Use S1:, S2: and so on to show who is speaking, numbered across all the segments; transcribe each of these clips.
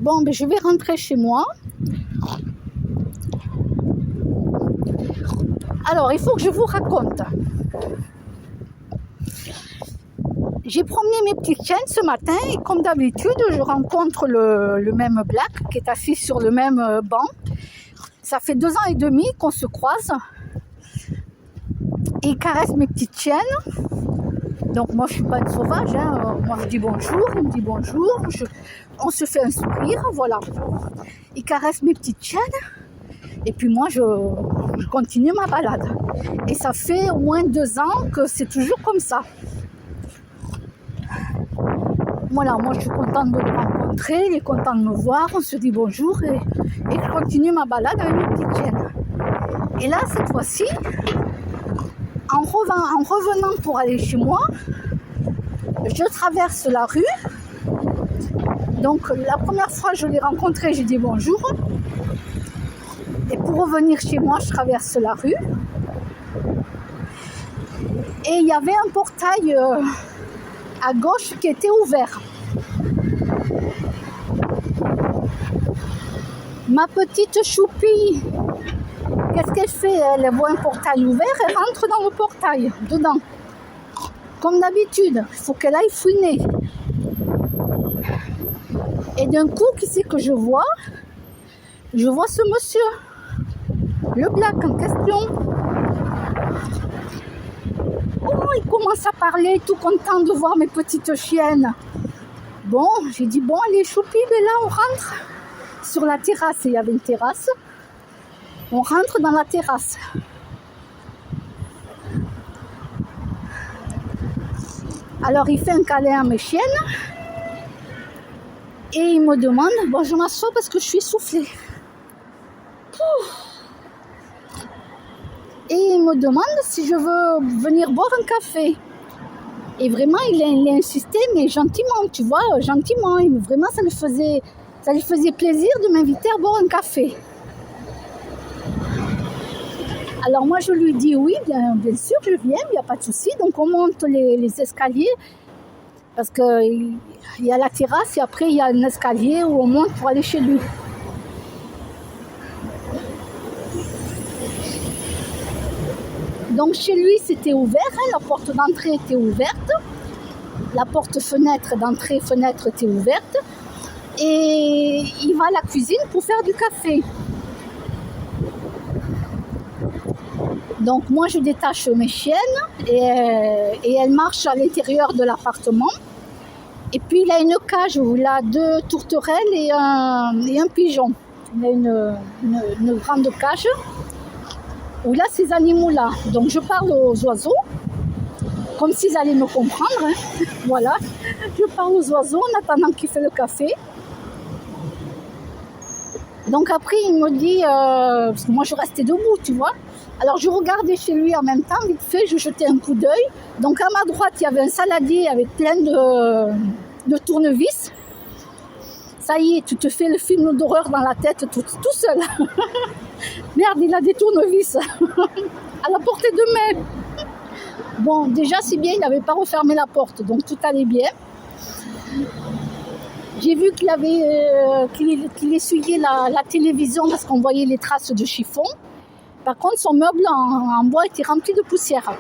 S1: Bon, je vais rentrer chez moi. Alors, il faut que je vous raconte. J'ai promené mes petites chiennes ce matin et comme d'habitude, je rencontre le même Black qui est assis sur le même banc. Ça fait 2 ans et demi qu'on se croise. Et il caresse mes petites chiennes. Donc moi, je suis pas une sauvage. Moi, je dis bonjour, il me dit bonjour. On se fait un sourire, voilà. Il caresse mes petites chiennes. Et puis moi, je continue ma balade. Et ça fait au moins 2 ans que c'est toujours comme ça. Voilà, moi je suis contente de le rencontrer, il est content de me voir, on se dit bonjour et je continue ma balade avec mes petites chiennes. Et là, cette fois-ci, en revenant pour aller chez moi, je traverse la rue. Donc la première fois que je l'ai rencontré, j'ai dit bonjour. Et pour revenir chez moi, je traverse la rue. Et il y avait un portail à gauche qui était ouvert. Ma petite choupie, qu'est-ce qu'elle fait? Elle voit un portail ouvert, elle rentre dans le portail, dedans. Comme d'habitude, il faut qu'elle aille fouiner. Et d'un coup, qui c'est que je vois? Je vois ce monsieur, le Black en question. Oh, il commence à parler, tout content de voir mes petites chiennes. Bon, j'ai dit, bon, allez, choupie, mais là, on rentre sur la terrasse. Il y avait une terrasse. On rentre dans la terrasse. Alors, il fait un câlin à mes chiennes. Et il me demande, bon, je m'assois parce que je suis essoufflée. Et il me demande si je veux venir boire un café. Et vraiment, il a insisté, mais gentiment, tu vois, gentiment. Vraiment, ça lui faisait plaisir de m'inviter à boire un café. Alors moi, je lui dis oui, bien sûr, je viens, il n'y a pas de souci. Donc on monte les escaliers, parce qu'il y a la terrasse et après, il y a un escalier où on monte pour aller chez lui. Donc chez lui, c'était ouvert, la porte d'entrée était ouverte, la porte-fenêtre d'entrée-fenêtre était ouverte, et il va à la cuisine pour faire du café. Donc moi, je détache mes chiennes et elles marchent à l'intérieur de l'appartement. Et puis il a une cage où il a 2 tourterelles et un pigeon. Il a une grande cage où il a ces animaux-là. Donc je parle aux oiseaux, comme s'ils allaient me comprendre. Voilà, je parle aux oiseaux en attendant qu'il fait le café. Donc après il me dit, parce que moi je restais debout, tu vois. Alors je regardais chez lui en même temps, vite fait, je jetais un coup d'œil. Donc à ma droite, il y avait un saladier avec plein de tournevis. Ça y est, tu te fais le film d'horreur dans la tête tout seul. Merde, il a des tournevis à la portée de main. Bon, déjà c'est bien, il n'avait pas refermé la porte, donc tout allait bien. J'ai vu qu'il essuyait la télévision parce qu'on voyait les traces de chiffon. Par contre, son meuble en bois était rempli de poussière.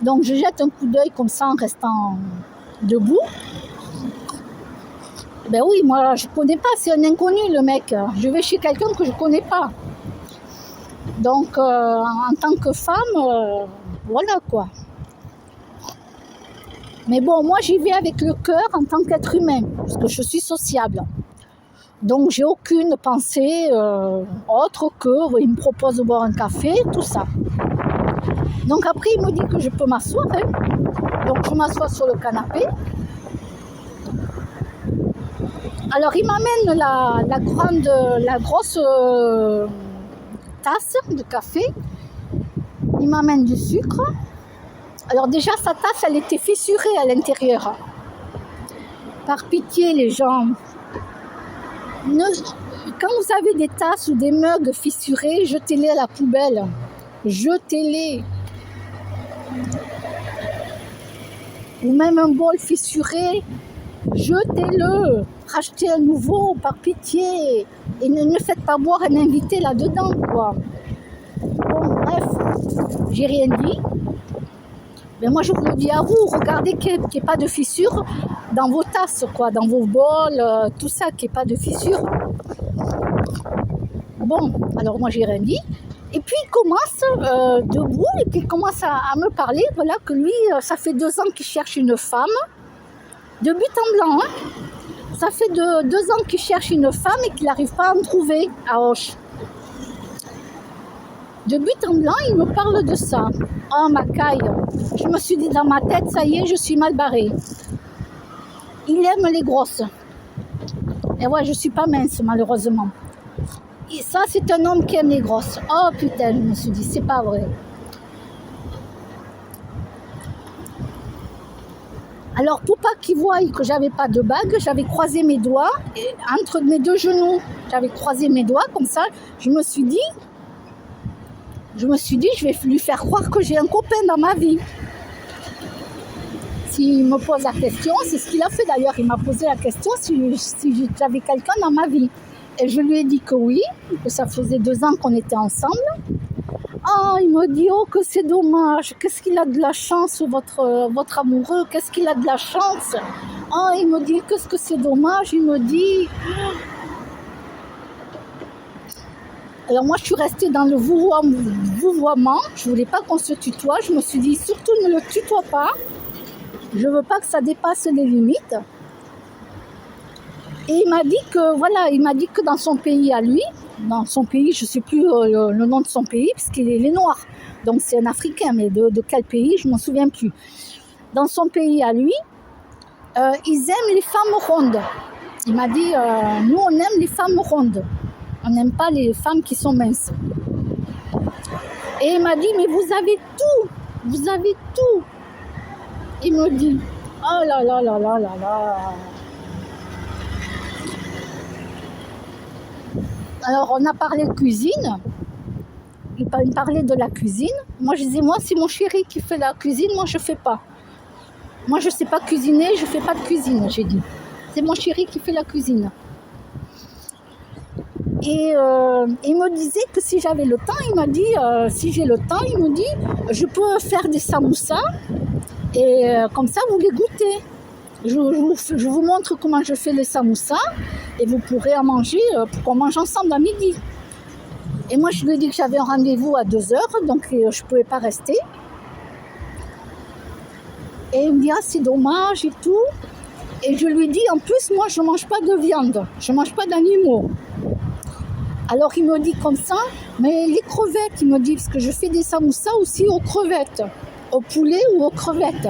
S1: Donc, je jette un coup d'œil comme ça en restant debout. Ben oui, moi, je ne connais pas. C'est un inconnu, le mec. Je vais chez quelqu'un que je ne connais pas. Donc, en tant que femme, voilà quoi. Mais bon, moi, j'y vais avec le cœur en tant qu'être humain, parce que je suis sociable. Donc, j'ai aucune pensée autre que il me propose de boire un café, tout ça. Donc, après, il me dit que je peux m'asseoir. Donc, je m'assois sur le canapé. Alors, il m'amène la grosse tasse de café. Il m'amène du sucre. Alors, déjà, sa tasse, elle était fissurée à l'intérieur. Par pitié, les gens... Quand vous avez des tasses ou des mugs fissurés, jetez-les à la poubelle. Jetez-les. Ou même un bol fissuré, jetez-le, rachetez un nouveau par pitié et ne faites pas boire un invité là-dedans, quoi. Bon, bref, j'ai rien dit. Mais moi, je vous le dis à vous, regardez qu'il n'y ait pas de fissures dans vos tasses, quoi, dans vos bols, tout ça, qu'il n'y ait pas de fissures. Bon, alors moi, j'ai rien dit. Et puis, il commence debout, et puis il commence à me parler, voilà, que lui, ça fait 2 ans qu'il cherche une femme, de but en blanc, hein. Ça fait 2 ans qu'il cherche une femme et qu'il n'arrive pas à en trouver à Auch. De but en blanc, il me parle de ça. Oh, ma caille. Je me suis dit dans ma tête, ça y est, je suis mal barrée. Il aime les grosses. Et ouais, je suis pas mince, malheureusement. Et ça, c'est un homme qui aime les grosses. Oh putain, je me suis dit, c'est pas vrai. Alors, pour pas qu'il voie que j'avais pas de bague, j'avais croisé mes doigts et entre mes 2 genoux. J'avais croisé mes doigts comme ça. Je me suis dit, je vais lui faire croire que j'ai un copain dans ma vie. S'il me pose la question, c'est ce qu'il a fait d'ailleurs. Il m'a posé la question si j'avais quelqu'un dans ma vie. Et je lui ai dit que oui, que ça faisait 2 ans qu'on était ensemble. Ah, il me dit, oh, que c'est dommage, qu'est-ce qu'il a de la chance, votre amoureux, qu'est-ce qu'il a de la chance. Ah, il me dit, qu'est-ce que c'est dommage, il me dit. Alors moi, je suis restée dans le vouvoiement, je voulais pas qu'on se tutoie, je me suis dit, surtout ne le tutoie pas, je veux pas que ça dépasse les limites. Et il m'a dit que dans son pays à lui, dans son pays, je ne sais plus le nom de son pays, puisqu'il est noir, donc c'est un Africain, mais de quel pays, je ne m'en souviens plus. Dans son pays à lui, ils aiment les femmes rondes. Il m'a dit, nous on aime les femmes rondes, on n'aime pas les femmes qui sont minces. Et il m'a dit, mais vous avez tout. Il me dit, oh là là là là là là. Alors, on a parlé de cuisine. Il me parlait de la cuisine. Moi, je disais, moi, c'est mon chéri qui fait la cuisine. Moi, je ne fais pas. Moi, je ne sais pas cuisiner. Je ne fais pas de cuisine, j'ai dit. C'est mon chéri qui fait la cuisine. Et il me disait que si j'avais le temps, il m'a dit, si j'ai le temps, il me dit, je peux faire des samoussas. Et comme ça, vous les goûtez. Je vous montre comment je fais les samoussas et vous pourrez en manger pour qu'on mange ensemble à midi. Et moi, je lui ai dit que j'avais un rendez-vous à 2h, donc je ne pouvais pas rester. Et il me dit, ah, c'est dommage et tout. Et je lui ai dit, en plus, moi, je ne mange pas de viande, je ne mange pas d'animaux. Alors, il me dit comme ça, mais les crevettes, il me dit, parce que je fais des samoussas aussi aux crevettes, au poulet ou aux crevettes.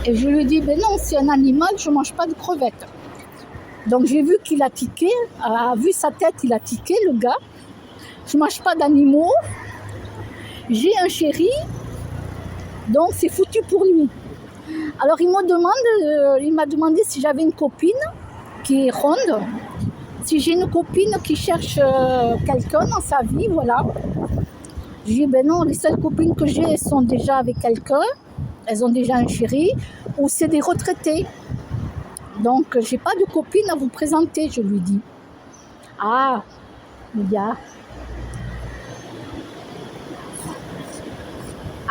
S1: Et je lui ai dit, ben non, c'est un animal, je ne mange pas de crevettes. Donc j'ai vu qu'il a tiqué, vu sa tête, il a tiqué, le gars. Je ne mange pas d'animaux, j'ai un chéri, donc c'est foutu pour lui. Alors il m'a demandé si j'avais une copine qui est ronde, si j'ai une copine qui cherche quelqu'un dans sa vie, voilà. J'ai dit, ben non, les seules copines que j'ai, elles sont déjà avec quelqu'un. Elles ont déjà un chéri, ou c'est des retraités. Donc, j'ai pas de copine à vous présenter, je lui dis. Ah, il y a.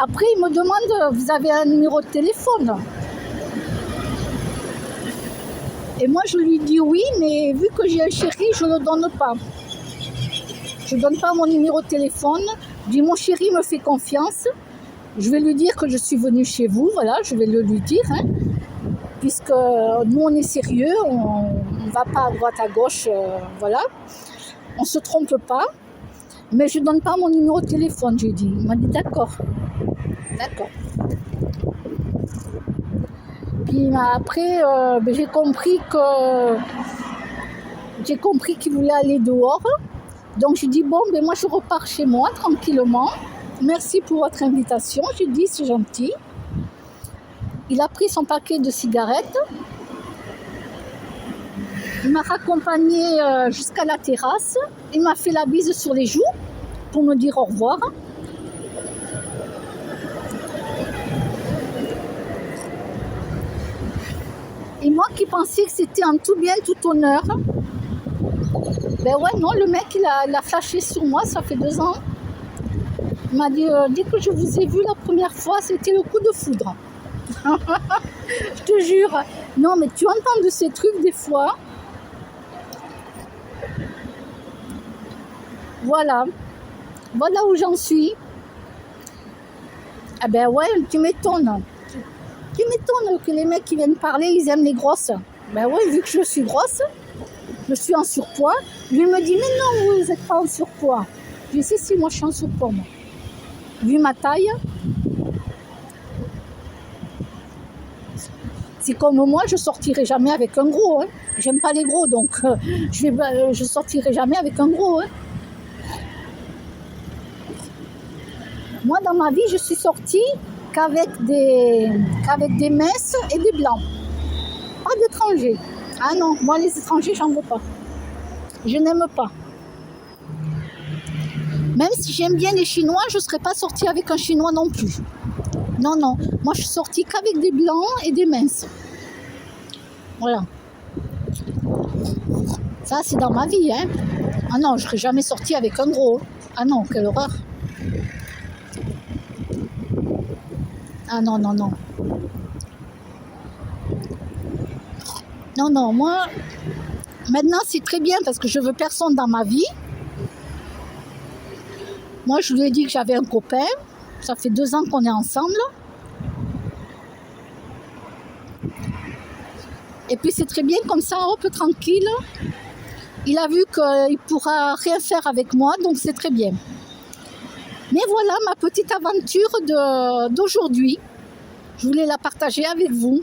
S1: Après, il me demande, vous avez un numéro de téléphone? Et moi, je lui dis oui, mais vu que j'ai un chéri, je ne le donne pas. Je ne donne pas mon numéro de téléphone. Je dis, mon chéri me fait confiance. Je vais lui dire que je suis venue chez vous, voilà, je vais le lui dire, hein, puisque nous on est sérieux, on ne va pas à droite à gauche, voilà, on ne se trompe pas, mais je ne donne pas mon numéro de téléphone, j'ai dit. Il m'a dit d'accord. Puis après, j'ai compris qu'il voulait aller dehors, donc j'ai dit bon, ben moi je repars chez moi tranquillement. Merci pour votre invitation, j'ai dit, c'est gentil. Il a pris son paquet de cigarettes. Il m'a raccompagné jusqu'à la terrasse. Il m'a fait la bise sur les joues pour me dire au revoir. Et moi qui pensais que c'était en tout bien, tout honneur, ben ouais, non, le mec, il a flashé sur moi, ça fait 2 ans. Il m'a dit, dès que je vous ai vu la première fois, c'était le coup de foudre. Je te jure. Non, mais tu entends de ces trucs des fois. Voilà. Voilà où j'en suis. Ah ben ouais, tu m'étonnes. Tu m'étonnes que les mecs qui viennent parler, ils aiment les grosses. Ben ouais, vu que je suis grosse, je suis en surpoids. Lui me dit, mais non, vous n'êtes pas en surpoids. Je dis, si, moi je suis en surpoids, moi. Vu ma taille, c'est comme moi, je sortirai jamais avec un gros. Hein. J'aime pas les gros, donc je sortirai jamais avec un gros. Hein. Moi, dans ma vie, je suis sortie qu'avec des minces et des blancs. Pas d'étrangers. Ah non, moi les étrangers, j'en veux pas. Je n'aime pas. Même si j'aime bien les Chinois, je ne serais pas sortie avec un Chinois non plus. Non, non. Moi, je suis sortie qu'avec des blancs et des minces. Voilà. Ça, c'est dans ma vie, hein. Ah non, je ne serais jamais sortie avec un gros. Ah non, quelle horreur. Ah non, non, non. Non, non, moi, maintenant, c'est très bien parce que je veux personne dans ma vie. Moi, je lui ai dit que j'avais un copain. Ça fait 2 ans qu'on est ensemble. Et puis, c'est très bien comme ça, hop, tranquille. Il a vu qu'il ne pourra rien faire avec moi, donc c'est très bien. Mais voilà ma petite aventure d'aujourd'hui. Je voulais la partager avec vous.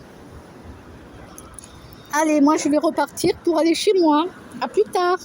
S1: Allez, moi, je vais repartir pour aller chez moi. À plus tard.